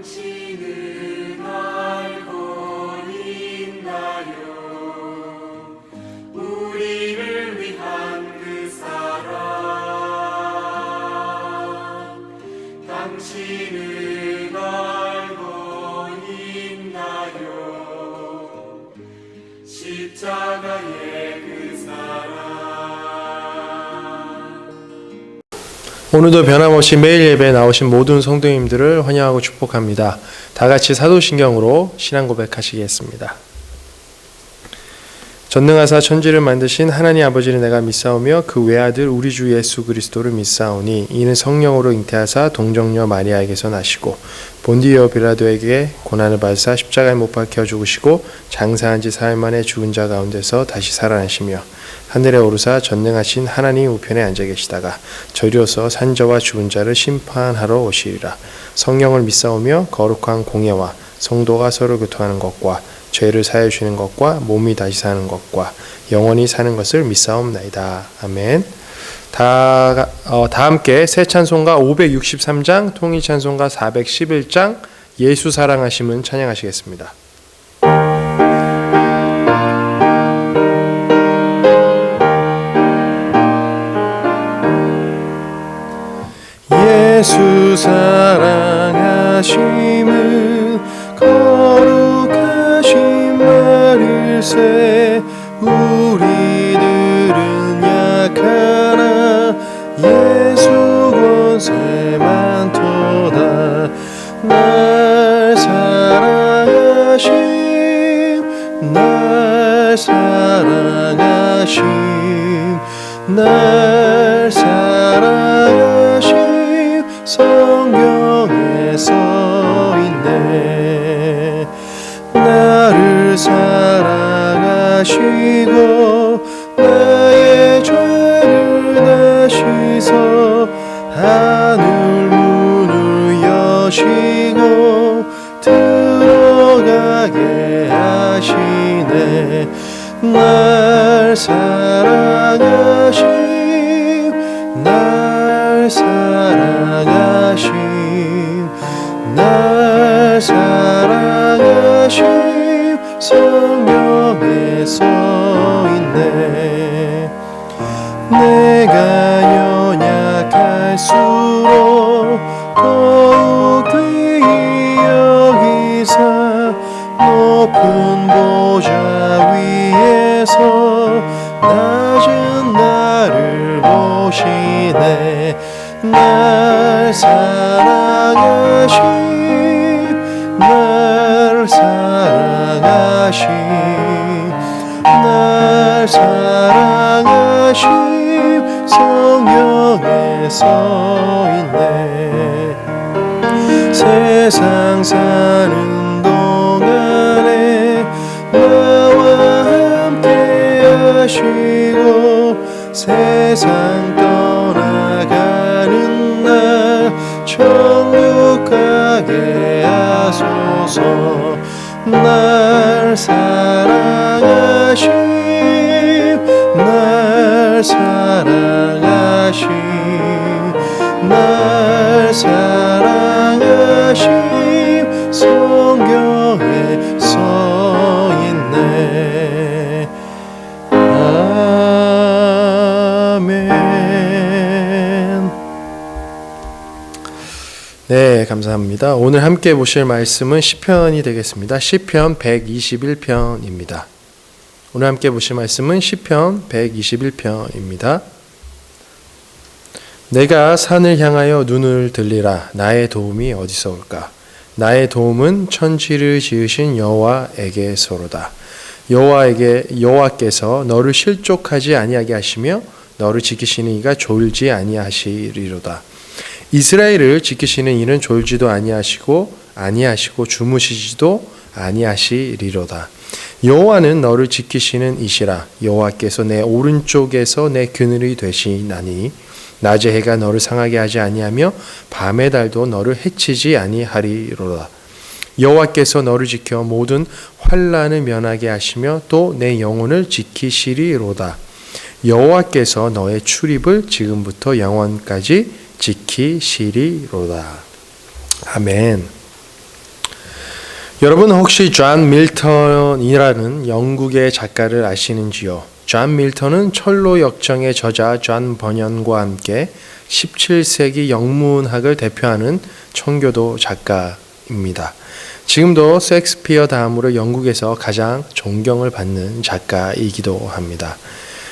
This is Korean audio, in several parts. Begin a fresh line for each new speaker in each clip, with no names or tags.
당신은 알고 있나요? 우리를 위한 그 사랑 당신은 알고 있나요? 십자가의 그 사랑.
오늘도 변함없이 매일 예배에 나오신 모든 성도님들을 환영하고 축복합니다. 다 같이 사도신경으로 신앙 고백하시겠습니다. 전능하사 천지를 만드신 하나님 아버지를 내가 믿사오며 그 외아들 우리 주 예수 그리스도를 믿사오니 이는 성령으로 잉태하사 동정녀 마리아에게서 나시고 본디오 빌라도에게 고난을 받으사 십자가에 못 박혀 죽으시고 장사한 지 사흘 만에 죽은 자 가운데서 다시 살아나시며 하늘에 오르사 전능하신 하나님 우편에 앉아 계시다가 저리로서 산자와 죽은 자를 심판하러 오시리라. 성령을 믿사오며 거룩한 공예와 성도가 서로 교통하는 것과 죄를 사하여 주시는 것과 몸이 다시 사는 것과 영원히 사는 것을 믿사옵나이다. 아멘. 다 함께 새 찬송가 563장, 통일 찬송가 411장 예수 사랑하심은 찬양하시겠습니다. 예수 사랑하심은 거룩하신 말일세. 우리들은 약하나 예수 권세 많도다. 날 사랑하심 날 사랑하심 날 사랑하심 성경에 써있네. 나를 사랑하시고 나의 죄를 다시서 하늘 문을 여시고 들어가게 하시네. 날 사랑하심 날 사랑하심 날 사랑하심 성경에 써있네. 내가 연약할수록 더욱 귀히 여기사 높은 보좌 위에서 낮은 나를 보시네. 날 사랑하심 날 사랑하심 날 사랑하심 성경에 써있네. 세상 사는 동안에 나와 함께 하시고 세상 떠나가는 날 천국 가게 하소서. 날 사랑하심 날 사랑하심 날 사랑하심 성경에 써있네. 아멘. 네, 감사합니다. 오늘 함께 보실 말씀은 시편이 되겠습니다. 시편 121편입니다. 오늘 함께 보실 말씀은 시편 121편입니다. 내가 산을 향하여 눈을 들리라. 나의 도움이 어디서 올까? 나의 도움은 천지를 지으신 여호와에게서로다. 여호와께서 너를 실족하지 아니하게 하시며 너를 지키시는 이가 졸지 아니하시리로다. 이스라엘을 지키시는 이는 졸지도 아니하시고 주무시지도 아니하시리로다. 여호와는 너를 지키시는 이시라. 여호와께서 내 오른쪽에서 내 그늘이 되시나니 낮의 해가 너를 상하게 하지 아니하며 밤의 달도 너를 해치지 아니하리로다. 여호와께서 너를 지켜 모든 환난을 면하게 하시며 또 내 영혼을 지키시리로다. 여호와께서 너의 출입을 지금부터 영원까지 지키시리로다. 아멘. 여러분 혹시 존 밀턴이라는 영국의 작가를 아시는지요? 존 밀턴은 철로 역정의 저자 존 버년과 함께 17세기 영문학을 대표하는 청교도 작가입니다. 지금도 셰익스피어 다음으로 영국에서 가장 존경을 받는 작가이기도 합니다.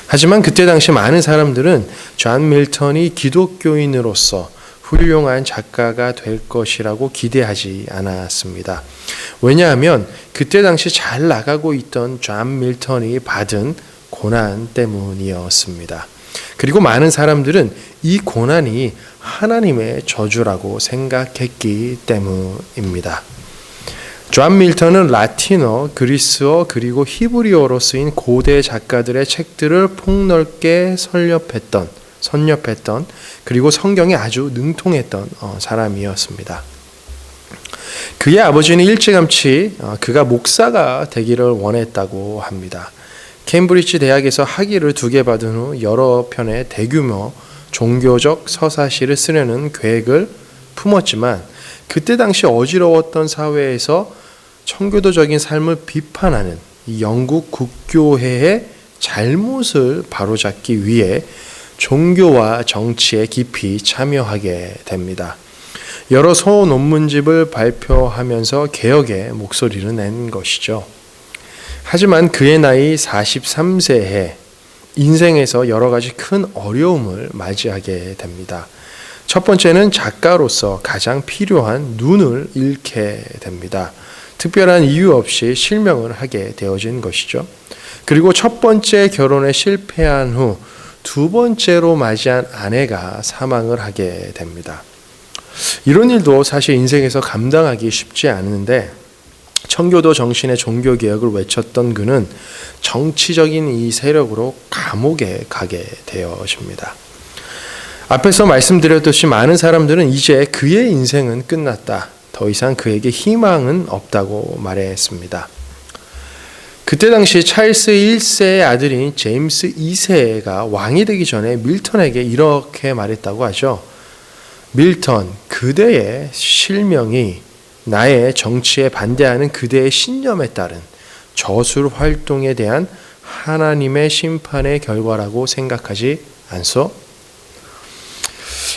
하지만 그때 당시 많은 사람들은 존 밀턴이 기독교인으로서 훌륭한 작가가 될 것이라고 기대하지 않았습니다. 왜냐하면 그때 당시 잘 나가고 있던 존 밀턴이 받은 고난 때문이었습니다. 그리고 많은 사람들은 이 고난이 하나님의 저주라고 생각했기 때문입니다. 존 밀턴은 라틴어, 그리스어 그리고 히브리어로 쓰인 고대 작가들의 책들을 폭넓게 선nhập했던 그리고 성경에 아주 능통했던 사람이었습니다. 그의 아버지는 일찌감치 그가 목사가 되기를 원했다고 합니다. 케임브리지 대학에서 학위를 2개 받은 후 여러 편의 대규모 종교적 서사시를 쓰려는 계획을 품었지만 그때 당시 어지러웠던 사회에서 청교도적인 삶을 비판하는 이 영국 국교회의 잘못을 바로잡기 위해 종교와 정치에 깊이 참여하게 됩니다. 여러 소논문집을 발표하면서 개혁의 목소리를 낸 것이죠. 하지만 그의 나이 43세에 인생에서 여러 가지 큰 어려움을 맞이하게 됩니다. 첫 번째는 작가로서 가장 필요한 눈을 잃게 됩니다. 특별한 이유 없이 실명을 하게 되어진 것이죠. 그리고 첫 번째 결혼에 실패한 후 2번째로 맞이한 아내가 사망을 하게 됩니다. 이런 일도 사실 인생에서 감당하기 쉽지 않은데 청교도 정신의 종교개혁을 외쳤던 그는 정치적인 이 세력으로 감옥에 가게 되어집니다. 앞에서 말씀드렸듯이 많은 사람들은 이제 그의 인생은 끝났다. 더 이상 그에게 희망은 없다고 말했습니다. 그때 당시 찰스 1세의 아들인 제임스 2세가 왕이 되기 전에 밀턴에게 이렇게 말했다고 하죠. 밀턴, 그대의 실명이 나의 정치에 반대하는 그대의 신념에 따른 저술 활동에 대한 하나님의 심판의 결과라고 생각하지 않소?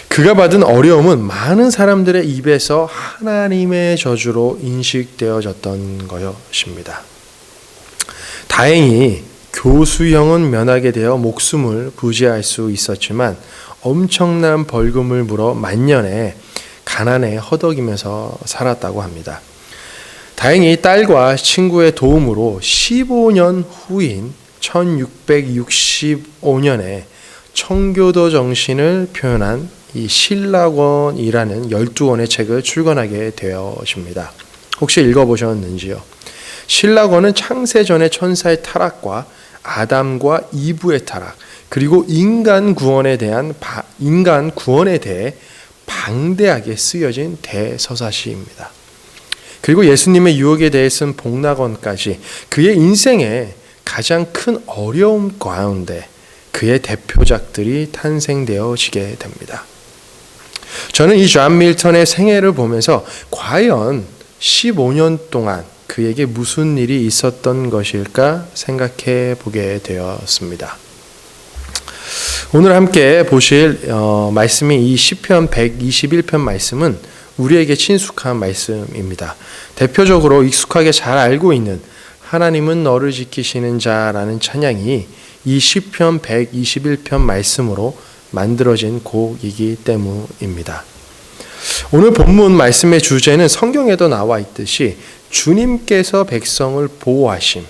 그가 받은 어려움은 많은 사람들의 입에서 하나님의 저주로 인식되어졌던 것입니다. 다행히 교수형은 면하게 되어 목숨을 부지할 수 있었지만 엄청난 벌금을 물어 만년에 가난에 허덕이면서 살았다고 합니다. 다행히 딸과 친구의 도움으로 15년 후인 1665년에 청교도 정신을 표현한 이 신라권이라는 12권의 책을 출간하게 되어집니다. 혹시 읽어보셨는지요? 신라권은 창세전의 천사의 타락과 아담과 이브의 타락, 그리고 인간 구원에 대해 방대하게 쓰여진 대서사시입니다. 그리고 예수님의 유혹에 대해 쓴 복락원까지 그의 인생의 가장 큰 어려움 가운데 그의 대표작들이 탄생되어지게 됩니다. 저는 이 존 밀턴의 생애를 보면서 과연 15년 동안 그에게 무슨 일이 있었던 것일까 생각해 보게 되었습니다. 오늘 함께 보실 말씀이 이 시편 121편 말씀은 우리에게 친숙한 말씀입니다. 대표적으로 익숙하게 잘 알고 있는 하나님은 너를 지키시는 자라는 찬양이 이 시편 121편 말씀으로 만들어진 곡이기 때문입니다. 오늘 본문 말씀의 주제는 성경에도 나와 있듯이 주님께서 백성을 보호하심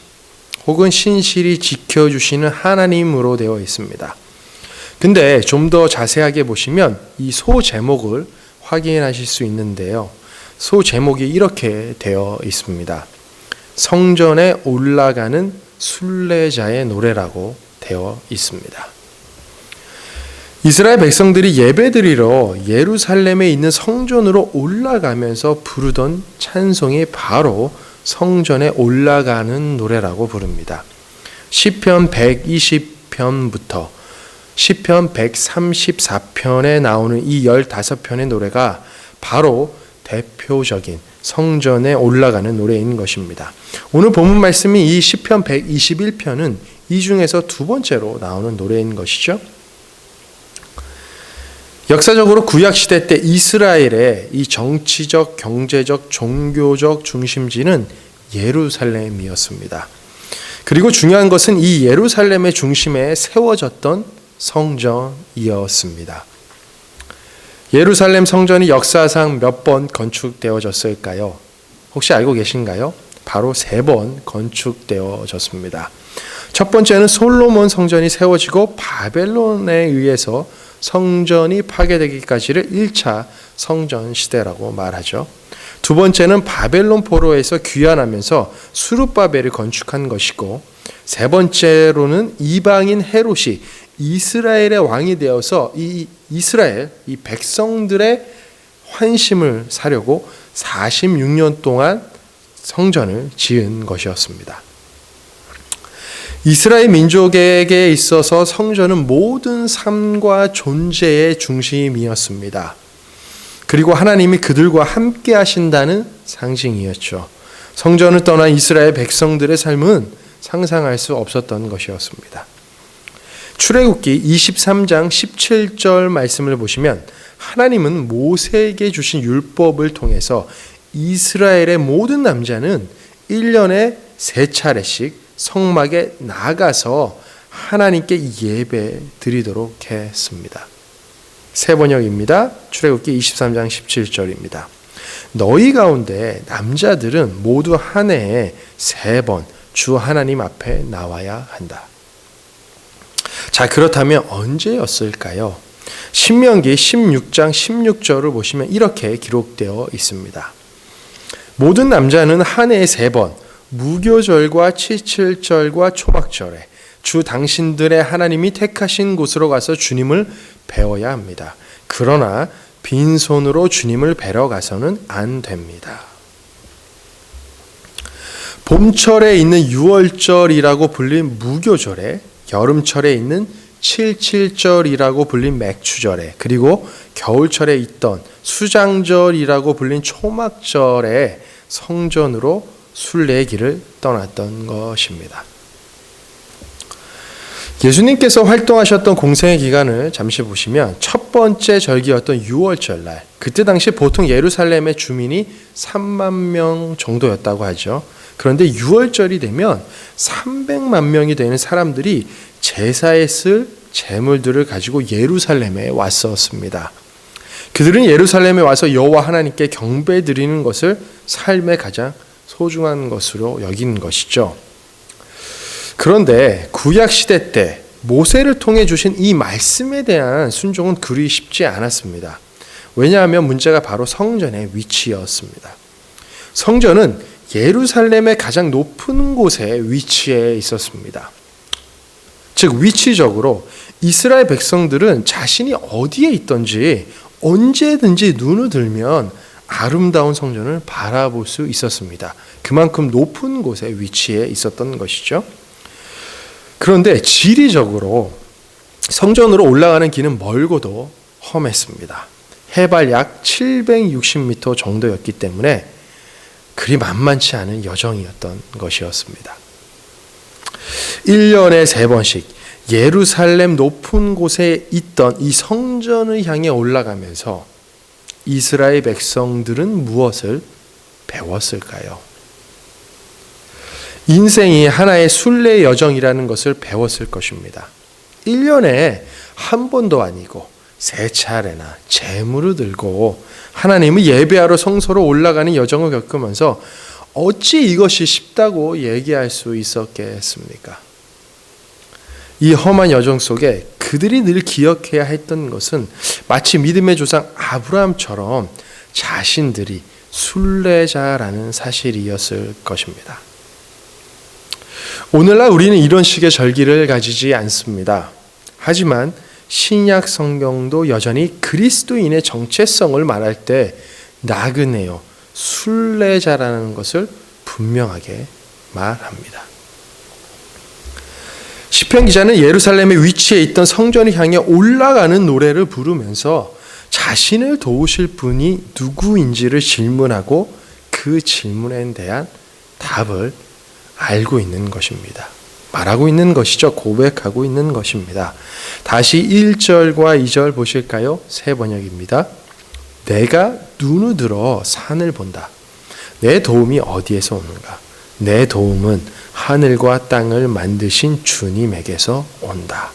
혹은 신실히 지켜주시는 하나님으로 되어 있습니다. 근데 좀 더 자세하게 보시면 이 소 제목을 확인하실 수 있는데요. 소 제목이 이렇게 되어 있습니다. 성전에 올라가는 순례자의 노래라고 되어 있습니다. 이스라엘 백성들이 예배드리러 예루살렘에 있는 성전으로 올라가면서 부르던 찬송이 바로 성전에 올라가는 노래라고 부릅니다. 시편 120편부터 시편 134편에 나오는 이 15편의 노래가 바로 대표적인 성전에 올라가는 노래인 것입니다. 오늘 본문 말씀이 이 시편 121편은 이 중에서 두 번째로 나오는 노래인 것이죠. 역사적으로 구약시대 때 이스라엘의 이 정치적, 경제적, 종교적 중심지는 예루살렘이었습니다. 그리고 중요한 것은 이 예루살렘의 중심에 세워졌던 성전이었습니다. 예루살렘 성전이 역사상 몇 번 건축되어졌을까요? 혹시 알고 계신가요? 바로 3번 건축되어졌습니다. 첫 번째는 솔로몬 성전이 세워지고 바벨론에 의해서 성전이 파괴되기까지를 1차 성전 시대라고 말하죠. 두 번째는 바벨론 포로에서 귀환하면서 수룹바벨을 건축한 것이고, 세 번째로는 이방인 헤롯이 이스라엘의 왕이 되어서 이 백성들의 환심을 사려고 46년 동안 성전을 지은 것이었습니다. 이스라엘 민족에게 있어서 성전은 모든 삶과 존재의 중심이었습니다. 그리고 하나님이 그들과 함께 하신다는 상징이었죠. 성전을 떠난 이스라엘 백성들의 삶은 상상할 수 없었던 것이었습니다. 출애굽기 23장 17절 말씀을 보시면 하나님은 모세에게 주신 율법을 통해서 이스라엘의 모든 남자는 1년에 3차례씩 성막에 나가서 하나님께 예배 드리도록 했습니다. 새 번역입니다. 출애굽기 23장 17절입니다. 너희 가운데 남자들은 모두 한 해에 3번 주 하나님 앞에 나와야 한다. 자, 그렇다면 언제였을까요? 신명기 16장 16절을 보시면 이렇게 기록되어 있습니다. 모든 남자는 한 해에 3번 무교절과 칠칠절과 초막절에 주 당신들의 하나님이 택하신 곳으로 가서 주님을 배워야 합니다. 그러나 빈손으로 주님을 뵈러 가서는 안 됩니다. 봄철에 있는 6월절이라고 불린 무교절에, 여름철에 있는 칠칠절이라고 불린 맥추절에, 그리고 겨울철에 있던 수장절이라고 불린 초막절에 성전으로 순례길을 떠났던 것입니다. 예수님께서 활동하셨던 공생의 기간을 잠시 보시면 첫 번째 절기였던 6월절날, 그때 당시 보통 예루살렘의 주민이 3만 명 정도였다고 하죠. 그런데 6월절이 되면 300만 명이 되는 사람들이 제사에 쓸 제물들을 가지고 예루살렘에 왔었습니다. 그들은 예루살렘에 와서 여호와 하나님께 경배드리는 것을 삶의 가장 소중한 것으로 여긴 것이죠. 그런데 구약시대 때 모세를 통해 주신 이 말씀에 대한 순종은 그리 쉽지 않았습니다. 왜냐하면 문제가 바로 성전의 위치였습니다. 성전은 예루살렘의 가장 높은 곳에 위치해 있었습니다. 즉 위치적으로 이스라엘 백성들은 자신이 어디에 있든지 언제든지 눈을 들면 아름다운 성전을 바라볼 수 있었습니다. 그만큼 높은 곳에 위치해 있었던 것이죠. 그런데 지리적으로 성전으로 올라가는 길은 멀고도 험했습니다. 해발 약 760m 정도였기 때문에 그리 만만치 않은 여정이었던 것이었습니다. 1년에 3번씩 예루살렘 높은 곳에 있던 이 성전을 향해 올라가면서 이스라엘 백성들은 무엇을 배웠을까요? 인생이 하나의 순례 여정이라는 것을 배웠을 것입니다. 1년에 한 번도 아니고 3차례나 제물을 들고 하나님을 예배하러 성소로 올라가는 여정을 겪으면서 어찌 이것이 쉽다고 얘기할 수 있었겠습니까? 이 험한 여정 속에 그들이 늘 기억해야 했던 것은 마치 믿음의 조상 아브라함처럼 자신들이 순례자라는 사실이었을 것입니다. 오늘날 우리는 이런 식의 절기를 가지지 않습니다. 하지만 신약 성경도 여전히 그리스도인의 정체성을 말할 때 나그네요, 순례자라는 것을 분명하게 말합니다. 시편 기자는 예루살렘의 위치에 있던 성전을 향해 올라가는 노래를 부르면서 자신을 도우실 분이 누구인지를 질문하고 그 질문에 대한 답을 알고 있는 것입니다. 말하고 있는 것이죠. 고백하고 있는 것입니다. 다시 1절과 2절 보실까요? 새 번역입니다. 내가 눈을 들어 산을 본다. 내 도움이 어디에서 오는가? 내 도움은 하늘과 땅을 만드신 주님에게서 온다.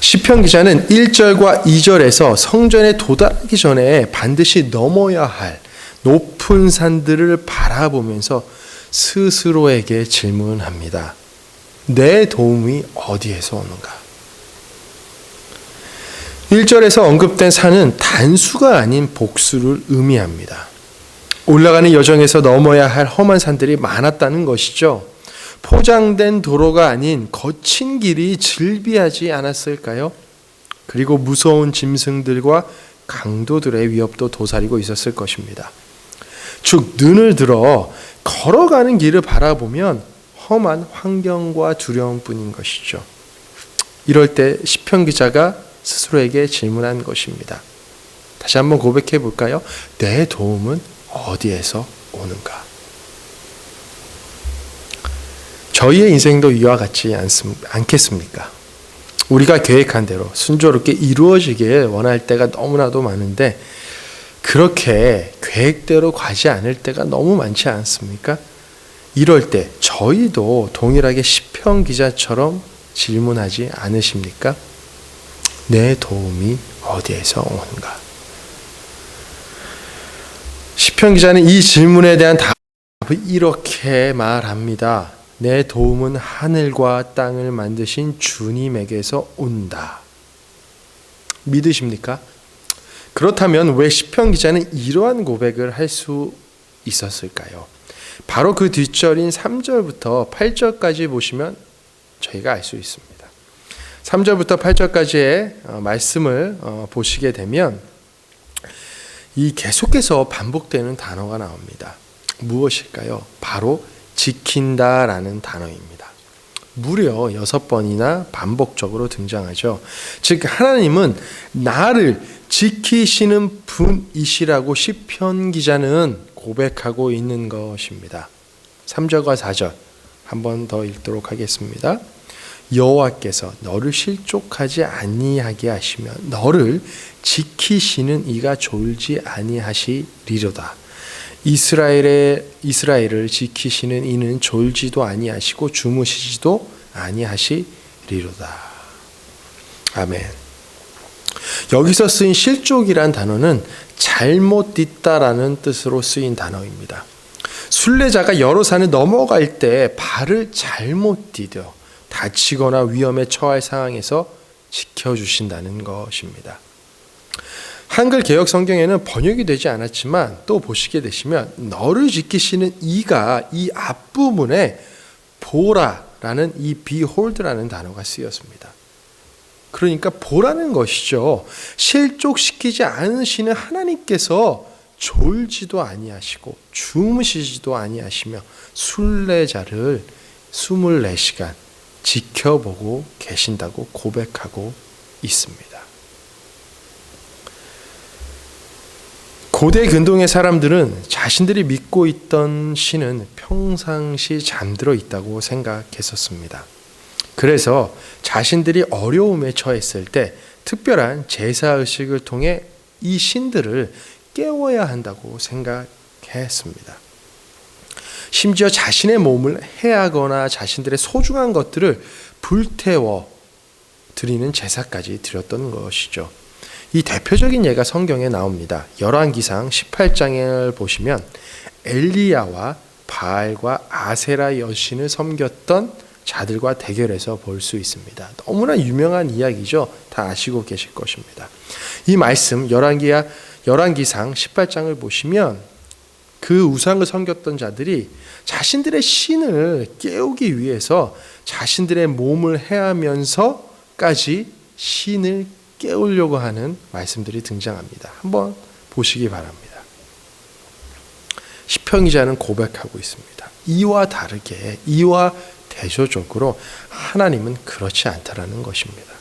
시편 기자는 1절과 2절에서 성전에 도달하기 전에 반드시 넘어야 할 높은 산들을 바라보면서 스스로에게 질문합니다. 내 도움이 어디에서 오는가? 1절에서 언급된 산은 단수가 아닌 복수를 의미합니다. 올라가는 여정에서 넘어야 할 험한 산들이 많았다는 것이죠. 포장된 도로가 아닌 거친 길이 즐비하지 않았을까요? 그리고 무서운 짐승들과 강도들의 위협도 도사리고 있었을 것입니다. 즉 눈을 들어 걸어가는 길을 바라보면 험한 환경과 두려움뿐인 것이죠. 이럴 때 시편 기자가 스스로에게 질문한 것입니다. 다시 한번 고백해 볼까요? 내 도움은 어디에서 오는가? 저희의 인생도 이와 같지 않겠습니까? 우리가 계획한 대로 순조롭게 이루어지길 원할 때가 너무나도 많은데 그렇게 계획대로 가지 않을 때가 너무 많지 않습니까? 이럴 때 저희도 동일하게 시편 기자처럼 질문하지 않으십니까? 내 도움이 어디에서 오는가? 시편 기자는 이 질문에 대한 답을 이렇게 말합니다. 내 도움은 하늘과 땅을 만드신 주님에게서 온다. 믿으십니까? 그렇다면 왜 시편 기자는 이러한 고백을 할 수 있었을까요? 바로 그 뒷절인 3절부터 8절까지 보시면 저희가 알 수 있습니다. 3절부터 8절까지의 말씀을 보시게 되면 이 계속해서 반복되는 단어가 나옵니다. 무엇일까요? 바로 지킨다라는 단어입니다. 무려 6번이나 반복적으로 등장하죠. 즉 하나님은 나를 지키시는 분이시라고 시편 기자는 고백하고 있는 것입니다. 3절과 4절 한 번 더 읽도록 하겠습니다. 여호와께서 너를 실족하지 아니하게 하시며 너를 지키시는 이가 졸지 아니하시리로다. 이스라엘을 지키시는 이는 졸지도 아니하시고 주무시지도 아니하시리로다. 아멘. 여기서 쓰인 실족이란 단어는 잘못 딛다라는 뜻으로 쓰인 단어입니다. 순례자가 여러 산을 넘어갈 때 발을 잘못 디뎌 다치거나 위험에 처할 상황에서 지켜주신다는 것입니다. 한글 개역 성경에는 번역이 되지 않았지만 또 보시게 되시면 너를 지키시는 이가 이 앞부분에 보라라는 이 behold라는 단어가 쓰였습니다. 그러니까 보라는 것이죠. 실족시키지 않으시는 하나님께서 졸지도 아니하시고 주무시지도 아니하시며 순례자를 24시간 지켜보고 계신다고 고백하고 있습니다. 고대 근동의 사람들은 자신들이 믿고 있던 신은 평상시 잠들어 있다고 생각했었습니다. 그래서 자신들이 어려움에 처했을 때 특별한 제사의식을 통해 이 신들을 깨워야 한다고 생각했습니다. 심지어 자신의 몸을 해하거나 자신들의 소중한 것들을 불태워 드리는 제사까지 드렸던 것이죠. 이 대표적인 예가 성경에 나옵니다. 열왕기상 18장을 보시면 엘리야와 바알과 아세라 여신을 섬겼던 자들과 대결해서 볼 수 있습니다. 너무나 유명한 이야기죠. 다 아시고 계실 것입니다. 이 말씀 열왕기상 18장을 보시면 그 우상을 섬겼던 자들이 자신들의 신을 깨우기 위해서 자신들의 몸을 해하면서까지 신을 깨우려고 하는 말씀들이 등장합니다. 한번 보시기 바랍니다. 시편 기자는 고백하고 있습니다. 이와 다르게, 이와 대조적으로 하나님은 그렇지 않다라는 것입니다.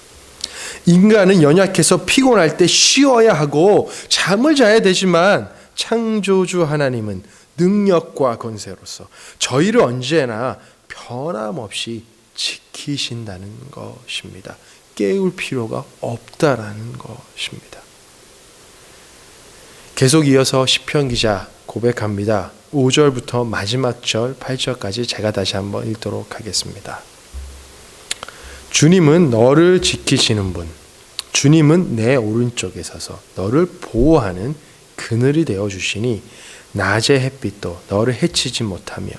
인간은 연약해서 피곤할 때 쉬어야 하고 잠을 자야 되지만 창조주 하나님은 능력과 권세로서 저희를 언제나 변함없이 지키신다는 것입니다. 깨울 필요가 없다라는 것입니다. 계속 이어서 시편 기자 고백합니다. 5절부터 마지막 절 8절까지 제가 다시 한번 읽도록 하겠습니다. 주님은 너를 지키시는 분, 주님은 내 오른쪽에 서서 너를 보호하는 그늘이 되어주시니 낮의 햇빛도 너를 해치지 못하며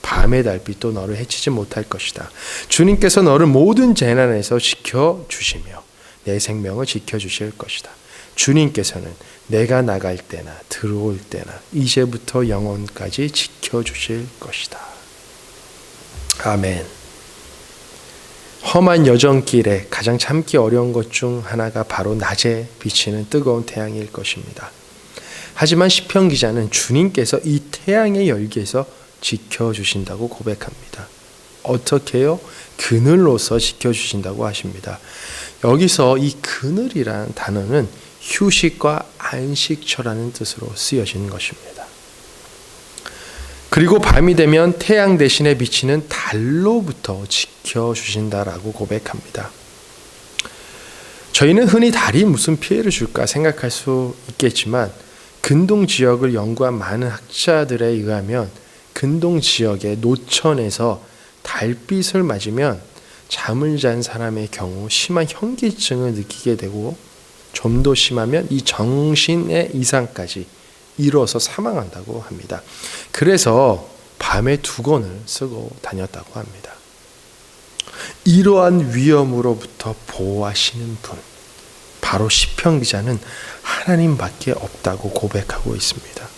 밤의 달빛도 너를 해치지 못할 것이다. 주님께서 너를 모든 재난에서 지켜주시며 내 생명을 지켜주실 것이다. 주님께서는 내가 나갈 때나 들어올 때나 이제부터 영원까지 지켜주실 것이다. 아멘. 험한 여정길에 가장 참기 어려운 것 중 하나가 바로 낮에 비치는 뜨거운 태양일 것입니다. 하지만 시편 기자는 주님께서 이 태양의 열기에서 지켜주신다고 고백합니다. 어떻게요? 그늘로서 지켜주신다고 하십니다. 여기서 이 그늘이라는 단어는 휴식과 안식처라는 뜻으로 쓰여지는 것입니다. 그리고 밤이 되면 태양 대신에 비치는 달로부터 지켜주신다라고 고백합니다. 저희는 흔히 달이 무슨 피해를 줄까 생각할 수 있겠지만 근동 지역을 연구한 많은 학자들에 의하면 근동 지역의 노천에서 달빛을 맞으면 잠을 잔 사람의 경우 심한 현기증을 느끼게 되고 좀 더 심하면 이 정신의 이상까지 이뤄서 사망한다고 합니다. 그래서 밤에 두건을 쓰고 다녔다고 합니다. 이러한 위험으로부터 보호하시는 분, 바로 시편 기자는 하나님밖에 없다고 고백하고 있습니다.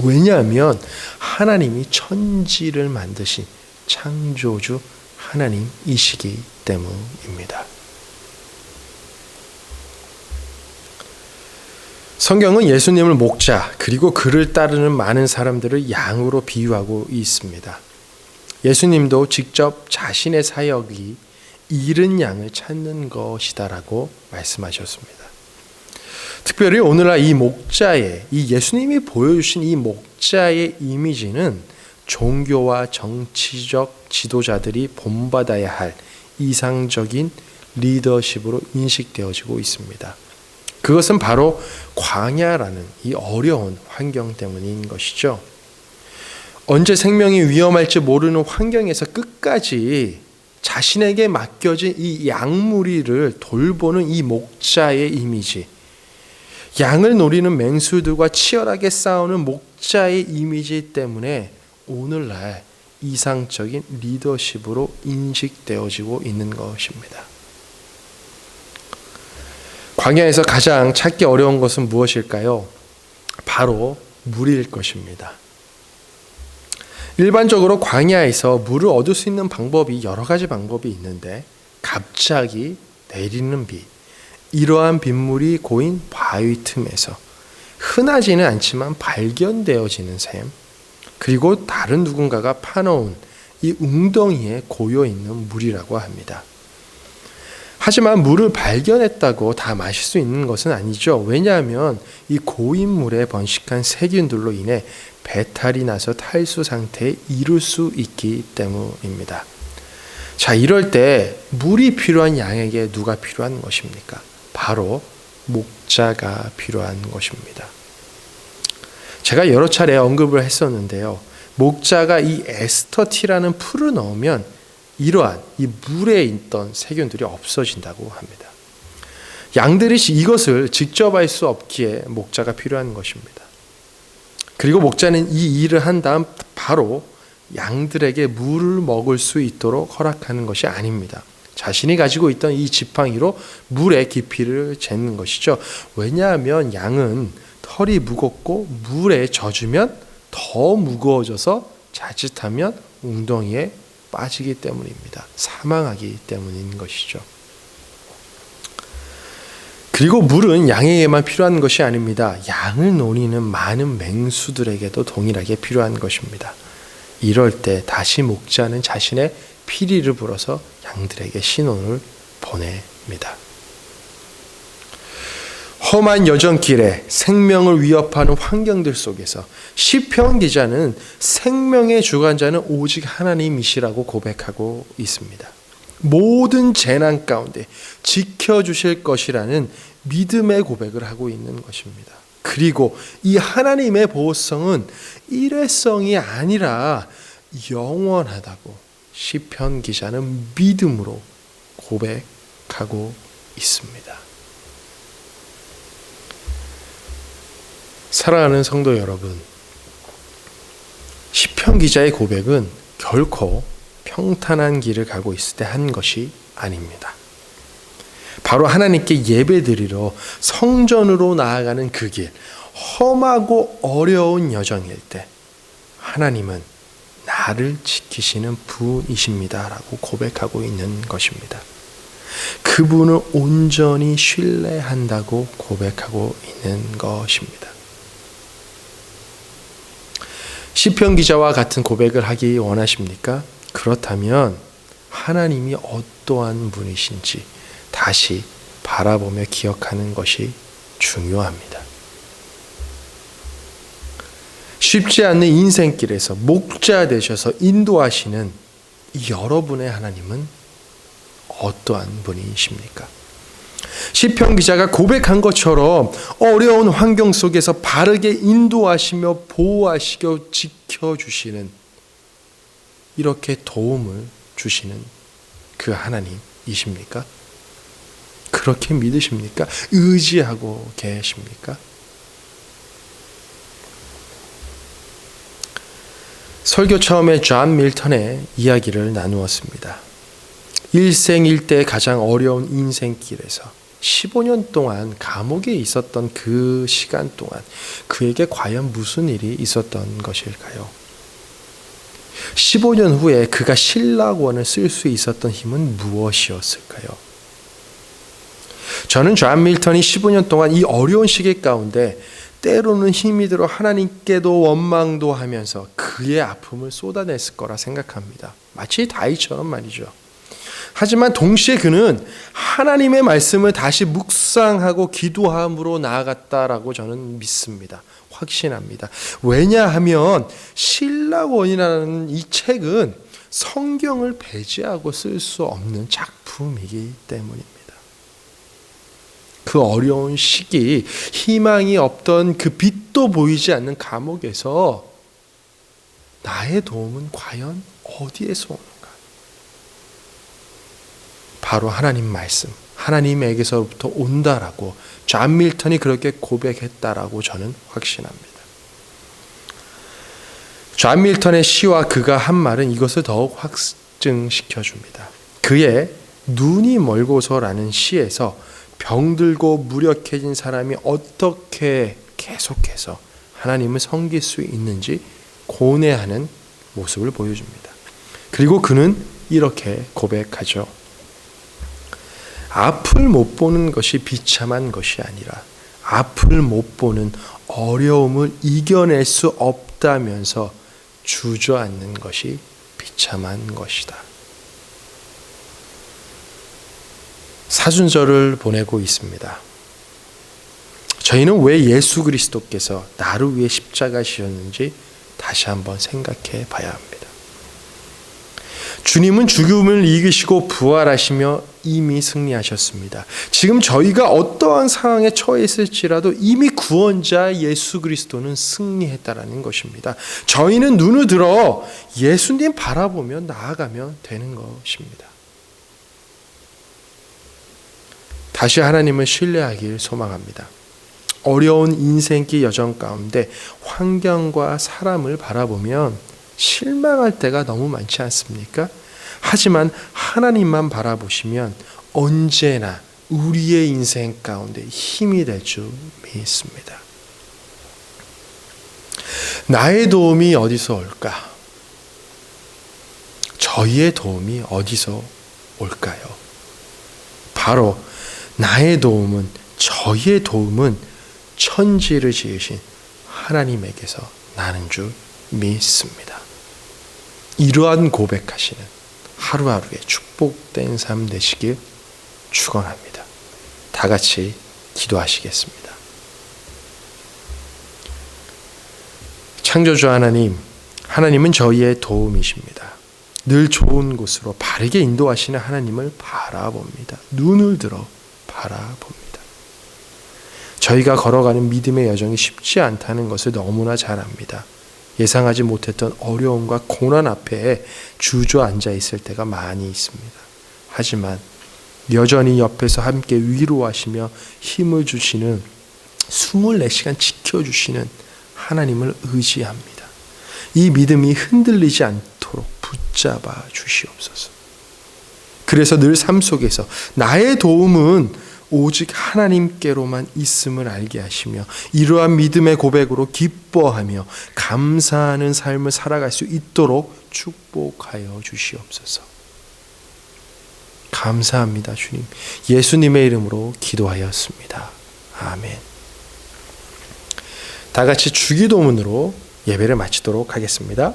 왜냐하면 하나님이 천지를 만드신 창조주 하나님이시기 때문입니다. 성경은 예수님을 목자 그리고 그를 따르는 많은 사람들을 양으로 비유하고 있습니다. 예수님도 직접 자신의 사역이 잃은 양을 찾는 것이다라고 말씀하셨습니다. 특별히 오늘날 이 목자의, 이 예수님이 보여주신 이 목자의 이미지는 종교와 정치적 지도자들이 본받아야 할 이상적인 리더십으로 인식되어지고 있습니다. 그것은 바로 광야라는 이 어려운 환경 때문인 것이죠. 언제 생명이 위험할지 모르는 환경에서 끝까지 자신에게 맡겨진 이 양무리를 돌보는 이 목자의 이미지, 양을 노리는 맹수들과 치열하게 싸우는 목자의 이미지 때문에 오늘날 이상적인 리더십으로 인식되어지고 있는 것입니다. 광야에서 가장 찾기 어려운 것은 무엇일까요? 바로 물일 것입니다. 일반적으로 광야에서 물을 얻을 수 있는 방법이 여러 가지 방법이 있는데 갑자기 내리는 비, 이러한 빗물이 고인 바위 틈에서 흔하지는 않지만 발견되어지는 셈, 그리고 다른 누군가가 파놓은 이 웅덩이에 고여있는 물이라고 합니다. 하지만 물을 발견했다고 다 마실 수 있는 것은 아니죠. 왜냐하면 이 고인 물에 번식한 세균들로 인해 배탈이 나서 탈수 상태에 이를 수 있기 때문입니다. 자, 이럴 때 물이 필요한 양에게 누가 필요한 것입니까? 바로 목자가 필요한 것입니다. 제가 여러 차례 언급을 했었는데요. 목자가 이 에스터티라는 풀을 넣으면 이러한 이 물에 있던 세균들이 없어진다고 합니다. 양들이 이것을 직접 할 수 없기에 목자가 필요한 것입니다. 그리고 목자는 이 일을 한 다음 바로 양들에게 물을 먹을 수 있도록 허락하는 것이 아닙니다. 자신이 가지고 있던 이 지팡이로 물의 깊이를 재는 것이죠. 왜냐하면 양은 털이 무겁고 물에 젖으면 더 무거워져서 자칫하면 웅덩이에 빠지기 때문입니다. 사망하기 때문인 것이죠. 그리고 물은 양에게만 필요한 것이 아닙니다. 양을 노리는 많은 맹수들에게도 동일하게 필요한 것입니다. 이럴 때 다시 목자는 자신의 피리를 불어서 양들에게 신호를 보냅니다. 험한 여정길에 생명을 위협하는 환경들 속에서 시편 기자는 생명의 주관자는 오직 하나님이시라고 고백하고 있습니다. 모든 재난 가운데 지켜주실 것이라는 믿음의 고백을 하고 있는 것입니다. 그리고 이 하나님의 보호성은 일회성이 아니라 영원하다고 시편 기자는 믿음으로 고백하고 있습니다. 사랑하는 성도 여러분, 시편 기자의 고백은 결코 평탄한 길을 가고 있을 때 한 것이 아닙니다. 바로 하나님께 예배드리러 성전으로 나아가는 그 길, 험하고 어려운 여정일 때 하나님은 나를 지키시는 분이십니다 라고 고백하고 있는 것입니다. 그분을 온전히 신뢰한다고 고백하고 있는 것입니다. 시편 기자와 같은 고백을 하기 원하십니까? 그렇다면 하나님이 어떠한 분이신지 다시 바라보며 기억하는 것이 중요합니다. 쉽지 않는 인생길에서 목자 되셔서 인도하시는 여러분의 하나님은 어떠한 분이십니까? 시편 기자가 고백한 것처럼 어려운 환경 속에서 바르게 인도하시며 보호하시고 지켜주시는, 이렇게 도움을 주시는 그 하나님이십니까? 그렇게 믿으십니까? 의지하고 계십니까? 설교 처음에 존 밀턴의 이야기를 나누었습니다. 일생일대 가장 어려운 인생길에서 15년 동안 감옥에 있었던 그 시간 동안 그에게 과연 무슨 일이 있었던 것일까요? 15년 후에 그가 신라권을 쓸 수 있었던 힘은 무엇이었을까요? 저는 존 밀턴이 15년 동안 이 어려운 시기 가운데 때로는 힘이 들어 하나님께도 원망도 하면서 그의 아픔을 쏟아냈을 거라 생각합니다. 마치 다윗처럼 말이죠. 하지만 동시에 그는 하나님의 말씀을 다시 묵상하고 기도함으로 나아갔다라고 저는 믿습니다. 확신합니다. 왜냐하면 신라권이라는 이 책은 성경을 배제하고 쓸 수 없는 작품이기 때문입니다. 그 어려운 시기, 희망이 없던 그 빛도 보이지 않는 감옥에서 나의 도움은 과연 어디에서 오는가? 바로 하나님 말씀, 하나님에게서부터 온다라고 존 밀턴이 그렇게 고백했다라고 저는 확신합니다. 존 밀턴의 시와 그가 한 말은 이것을 더욱 확증시켜줍니다. 그의 눈이 멀고서라는 시에서 병들고 무력해진 사람이 어떻게 계속해서 하나님을 섬길 수 있는지 고뇌하는 모습을 보여줍니다. 그리고 그는 이렇게 고백하죠. 앞을 못 보는 것이 비참한 것이 아니라 앞을 못 보는 어려움을 이겨낼 수 없다면서 주저앉는 것이 비참한 것이다. 사순절을 보내고 있습니다. 저희는 왜 예수 그리스도께서 나를 위해 십자가 지셨는지 다시 한번 생각해 봐야 합니다. 주님은 죽음을 이기시고 부활하시며 이미 승리하셨습니다. 지금 저희가 어떠한 상황에 처했을지라도 이미 구원자 예수 그리스도는 승리했다라는 것입니다. 저희는 눈을 들어 예수님 바라보며 나아가면 되는 것입니다. 다시 하나님을 신뢰하길 소망합니다. 어려운 인생길 여정 가운데 환경과 사람을 바라보면 실망할 때가 너무 많지 않습니까? 하지만 하나님만 바라보시면 언제나 우리의 인생 가운데 힘이 될 줄 믿습니다. 나의 도움이 어디서 올까? 저희의 도움이 어디서 올까요? 바로 나의 도움은, 저희의 도움은 천지를 지으신 하나님에게서 나는 줄 믿습니다. 이러한 고백하시는 하루하루의 축복된 삶 되시길 축원합니다. 다 같이 기도하시겠습니다. 창조주 하나님, 하나님은 저희의 도움이십니다. 늘 좋은 곳으로 바르게 인도하시는 하나님을 바라봅니다. 눈을 들어 바라봅니다. 저희가 걸어가는 믿음의 여정이 쉽지 않다는 것을 너무나 잘 압니다. 예상하지 못했던 어려움과 고난 앞에 주저앉아 있을 때가 많이 있습니다. 하지만 여전히 옆에서 함께 위로하시며 힘을 주시는 24시간 지켜주시는 하나님을 의지합니다. 이 믿음이 흔들리지 않도록 붙잡아 주시옵소서. 그래서 늘 삶 속에서 나의 도움은 오직 하나님께로만 있음을 알게 하시며 이러한 믿음의 고백으로 기뻐하며 감사하는 삶을 살아갈 수 있도록 축복하여 주시옵소서. 감사합니다, 주님. 예수님의 이름으로 기도하였습니다. 아멘. 다 같이 주기도문으로 예배를 마치도록 하겠습니다.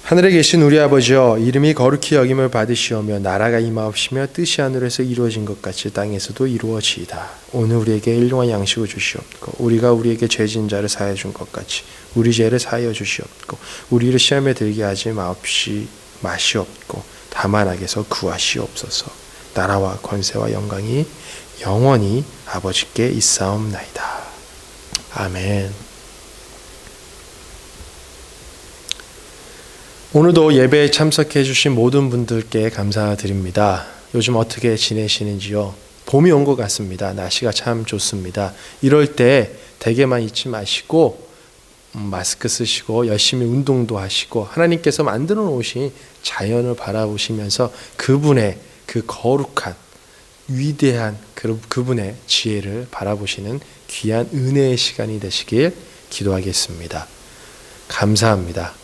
하늘에 계신 우리 아버지여, 이름이 거룩히 여김을 받으시오며 나라가 임하옵시며 뜻이 하늘에서 이루어진 것 같이 땅에서도 이루어지이다. 오늘 우리에게 일용할 양식을 주시옵고 우리가 우리에게 죄진 자를 사하여 준 것 같이 우리 죄를 사하여 주시옵고 우리를 시험에 들게 하지 마시옵고 다만 악에서 구하시옵소서. 나라와 권세와 영광이 영원히 아버지께 있사옵나이다. 아멘. 오늘도 예배에 참석해 주신 모든 분들께 감사드립니다. 요즘 어떻게 지내시는지요? 봄이 온 것 같습니다. 날씨가 참 좋습니다. 이럴 때 댁에만 있지 마시고 마스크 쓰시고 열심히 운동도 하시고 하나님께서 만들어 놓으신 자연을 바라보시면서 그분의 그 거룩한 위대한 그분의 지혜를 바라보시는 귀한 은혜의 시간이 되시길 기도하겠습니다. 감사합니다.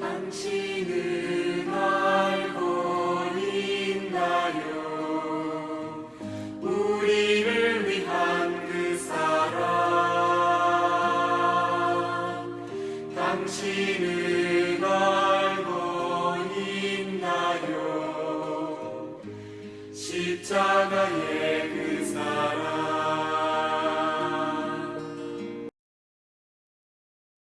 당신은 알고 있나요? 우리를 위한 그 사랑. 당신은 알고 있나요? 십자가에